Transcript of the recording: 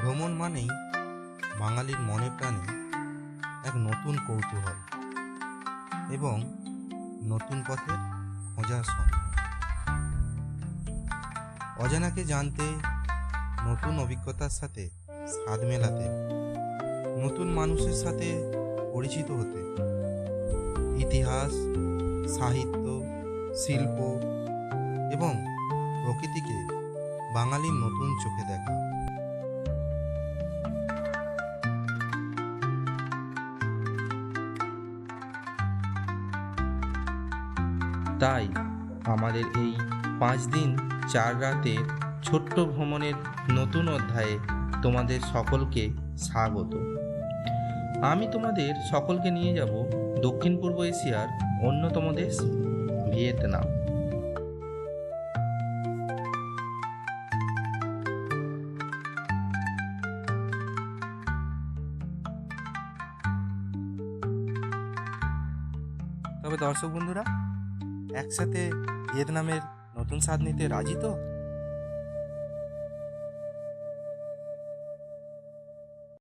ভ্রমণ মানেই বাঙালির মনে প্রাণে এক নতুন কৌতূহল এবং নতুন পথের খোঁজার সন্ধান। অজানাকে জানতে, নতুন অভিজ্ঞতার সাথে স্বাদ মেলাতে, নতুন মানুষের সাথে পরিচিত হতে, ইতিহাস, সাহিত্য, শিল্প এবং প্রকৃতিকে বাঙালির নতুন চোখে দেখা। তাই আমাদের এই 5 দিন 4 রাতের ছোট্ট ভ্রমণের নতুন অধ্যায়ে তোমাদের সকলকে স্বাগত। আমি তোমাদের সকলকে নিয়ে যাব দক্ষিণ পূর্ব এশিয়ার অন্যতম দেশ ভিয়েতনাম। তবে দর্শক বন্ধুরা, একসাথে ভিয়েতনামের নতুন স্বাদ নিতে রাজি তো?